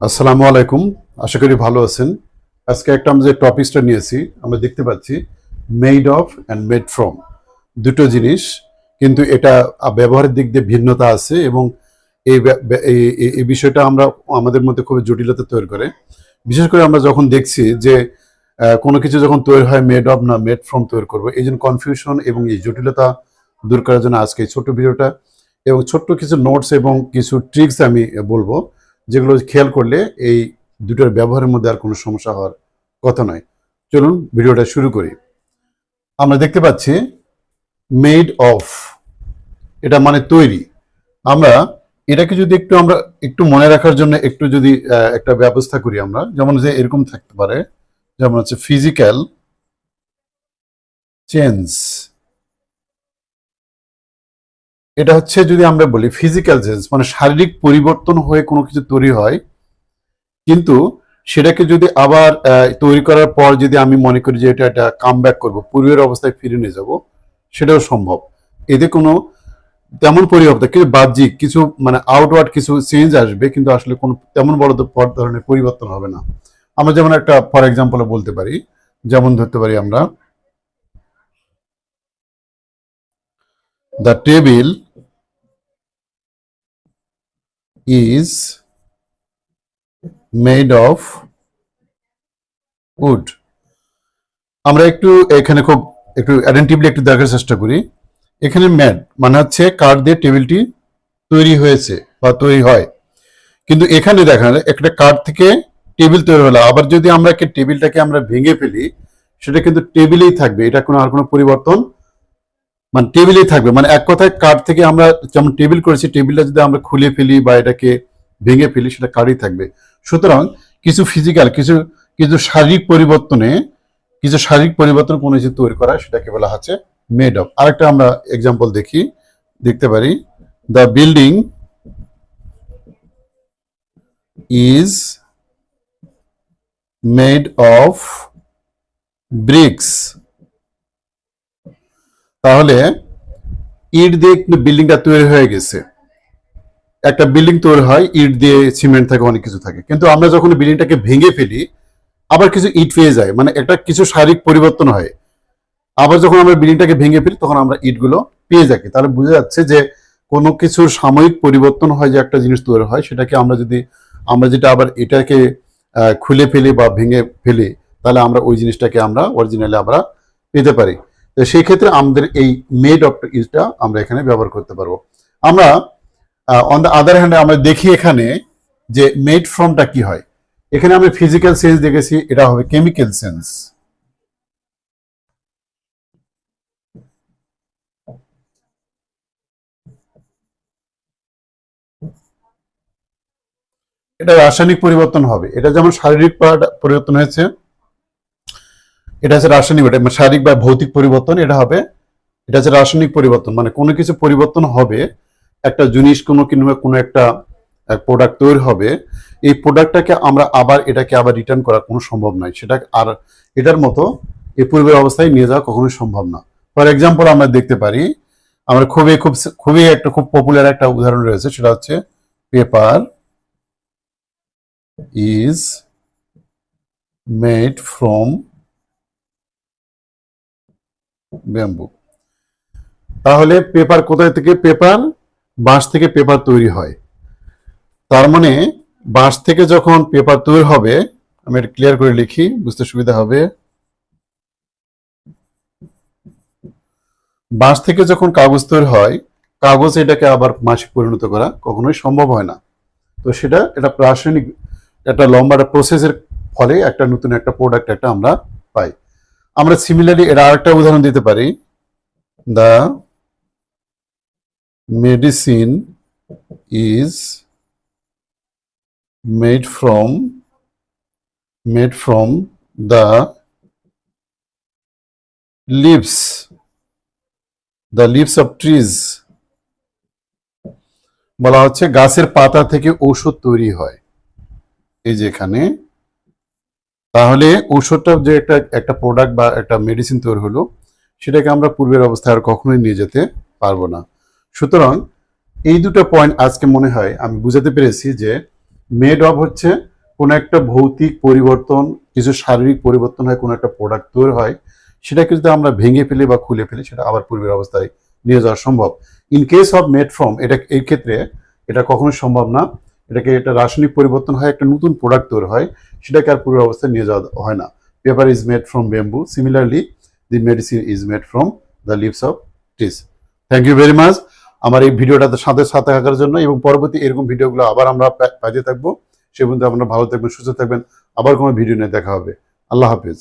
আসসালামু আলাইকুম। আশা করি ভালো আছেন। আজকে একটা আমরা যে টপিকসটা নিয়েছি, আমরা দেখতে পাচ্ছি made of and made from, দুটো জিনিস, কিন্তু এটা ব্যবহারের দিক দিয়ে ভিন্নতা আছে এবং এই বিষয়টা আমরা আমাদের মধ্যে খুবই জটিলতা তৈরি করে। বিশেষ করে আমরা যখন দেখছি যে কোনো কিছু যখন তৈরি হয় মেড অফ না মেড ফ্রম তৈরি করবো, এই জন্য কনফিউশন এবং এই জটিলতা দূর করার জন্য আজকে এই ছোট্ট ভিডিওটা এবং ছোট্ট কিছু নোটস এবং কিছু ট্রিক্স আমি বলবো, যেগুলো খেয়াল করলে এই দুটোর ব্যবহারের মধ্যে আর কোনো সমস্যা হওয়ার কথা নয়। চলুন ভিডিওটা শুরু করি। আমরা দেখতে পাচ্ছি মেড অফ, এটা মানে তৈরি। আমরা এটাকে যদি আমরা একটু মনে রাখার জন্য একটু যদি একটা ব্যবস্থা করি, আমরা যেমন যে এরকম থাকতে পারে, যেমন হচ্ছে ফিজিক্যাল চেঞ্জ। এটা হচ্ছে যদি আমরা বলি ফিজিক্যাল চেঞ্জ মানে শারীরিক পরিবর্তন হয়ে কোনো কিছু তৈরি হয়, কিন্তু সেটাকে যদি আবার তৈরি করার পর যদি আমি মনে করি যে এটা কাম ব্যাক করবো, পূর্বের অবস্থায় ফিরে নিয়ে যাব, সেটাও সম্ভব। এতে কোনো তেমন পরিবর্তন, কিছু বাহ্যিক কিছু মানে আউটওয়ার্ড কিছু চেঞ্জ আসবে, কিন্তু আসলে কোনো তেমন বড় ধরনের পরিবর্তন হবে না। আমরা যেমন একটা ফর এক্সাম্পল বলতে পারি, যেমন ধরতে পারি আমরা the table is made of wood. আমরা একটু এখানে খুব একটু অ্যাটেন্টিভলি একটু দেখার চেষ্টা করি। এখানে ম্যাড মানে হচ্ছে কাঠ দিয়ে টেবিলটি তৈরি হয়েছে বা তৈরি হয়, কিন্তু এখানে দেখা যায় একটা কাঠ থেকে টেবিল তৈরি হলো, আবার যদি আমরা টেবিলটাকে আমরা ভেঙে ফেলি, সেটা কিন্তু টেবিলেই থাকবে, এটা কোনো আর কোনো পরিবর্তন মানে টেবিলেই থাকবে। মানে এক কথায় কাঠ থেকে আমরা যেমন টেবিল করেছি, টেবিলটা যদি আমরা খুলে ফেলি বা এটাকে ভেঙে ফেলি, সেটা কাঠই থাকবে। সুতরাং কিছু ফিজিক্যাল কিছু কিছু শারীরিক পরিবর্তনে কিছু শারীরিক পরিবর্তন কোনো কিছু তৈরি করা, সেটাকে বলা হচ্ছে মেড অফ। আরেকটা আমরা এক্সাম্পল দেখতে পারি, the building is made of bricks. তাহলে ইট দিয়ে কিন্তু বিল্ডিংটা তৈরি হয়ে গেছে। একটা বিল্ডিং তৈরি হয় ইট দিয়ে, সিমেন্ট থাকে, অনেক কিছু থাকে, কিন্তু আমরা যখন বিল্ডিংটাকে ভেঙে ফেলি, আবার কিছু ইট পেয়ে যায়, মানে একটা কিছু শারীরিক পরিবর্তন হয়। আবার যখন আমরা বিল্ডিংটাকে ভেঙে ফেলি, তখন আমরা ইটগুলো পেয়ে যাই। তাহলে বোঝা যাচ্ছে যে কোনো কিছুর সাময়িক পরিবর্তন হয়, যে একটা জিনিস তৈরি হয়, সেটাকে আমরা যেটা আবার এটাকে খুলে ফেলি বা ভেঙে ফেলি, তাহলে আমরা ওই জিনিসটাকে আমরা অরিজিনালি আমরা পেতে পারি। তো সেই ক্ষেত্রে আমাদের এই মেড অফ ইজটা আমরা এখানে ব্যবহার করতে পারবো। আমরা অন দ্য আদার হ্যান্ড আমরা দেখি এখানে যে মেড ফ্রমটা কি হয়। এখানে আমি ফিজিক্যাল সেন্স দেখেছি, এটা হবে কেমিক্যাল সেন্স। এটা রাসায়নিক পরিবর্তন হবে। এটা যেমন শারীরিক পরিবর্তন হয়েছে, এটা হচ্ছে রাসায়নিক, এটা শারীরিক বা ভৌতিক পরিবর্তন, এটা হবে এটা হচ্ছে রাসায়নিক পরিবর্তন। মানে কোনো কিছু পরিবর্তন হবে, একটা জিনিস কোনো একটা প্রোডাক্ট তৈরি হবে, এই প্রোডাক্টটাকে আমরা আবার এটাকে আবার রিটার্ন করা কোনো সম্ভব নয়, সেটা আর এটার মতো এই পূর্বের অবস্থায় নিয়ে যাওয়া কখনোই সম্ভব না। ফর এক্সাম্পল আমরা দেখতে পারি, আমরা খুবই একটা খুব পপুলার একটা উদাহরণ রয়েছে, সেটা হচ্ছে paper is made from bamboo. তাহলে পেপার কোথায় থেকে? বাঁশ থেকে পেপার তৈরি হয়। তার মানে বাঁশ থেকে যখন পেপার তৈরি হবে, আমি এটা ক্লিয়ার করে লিখি, বুঝতে সুবিধা হবে। বাঁশ থেকে যখন কাগজ তৈরি হয়, কাগজ এটাকে আবার মাসে পরিণত করা কখনোই সম্ভব হয় না। তো এটা রাসায়নিক একটা লম্বা একটা প্রসেসের ফলে একটা নতুন একটা প্রোডাক্ট একটা আমরা পাই। আমরা সিমিলারলি এর আরেকটা উদাহরণ দিতে পারি, the medicine is made from the leaves of trees। বলা হচ্ছে গাছের পাতা থেকে ঔষধ তৈরি হয়, এই যে এখানে। তাহলে ঔষধটা যে একটা প্রোডাক্ট বা একটা মেডিসিন তৈরি হলো, সেটাকে আমরা পূর্বের অবস্থায় আর কখনোই নিয়ে যেতে পারবো না। সুতরাং এই দুটো পয়েন্ট আজকে মনে হয় আমি বুঝাতে পেরেছি যে মেড অফ হচ্ছে কোনো একটা ভৌতিক পরিবর্তন, কিছু শারীরিক পরিবর্তন হয়, কোনো একটা প্রোডাক্ট তৈরি হয়, সেটাকে যদি আমরা ভেঙে ফেলি বা খুলে ফেলি, সেটা আবার পূর্বের অবস্থায় নিয়ে যাওয়া সম্ভব। In case of made from, এটা এই ক্ষেত্রে এটা কখনোই সম্ভব না। এটা রাসায়নিক পরিবর্তন হয়, একটা নতুন প্রোডাক্ট তৈরি হয়, সেটাকে আর পূর্বের অবস্থায় নিয়ে যাওয়া হয় না। Paper is made from bamboo, similarly the medicine is made from the leaves of trees. Thank you very much আমার এই ভিডিওটাতে সাথে সাথে থাকার জন্য, এবং পরবর্তী এরকম ভিডিওগুলো আবার আমরা পাইতে থাকবো। সে পর্যন্ত আপনারা ভালো থাকবেন, সুস্থ থাকবেন। আবার কোনো ভিডিও নিয়ে দেখা হবে। আল্লাহ হাফিজ।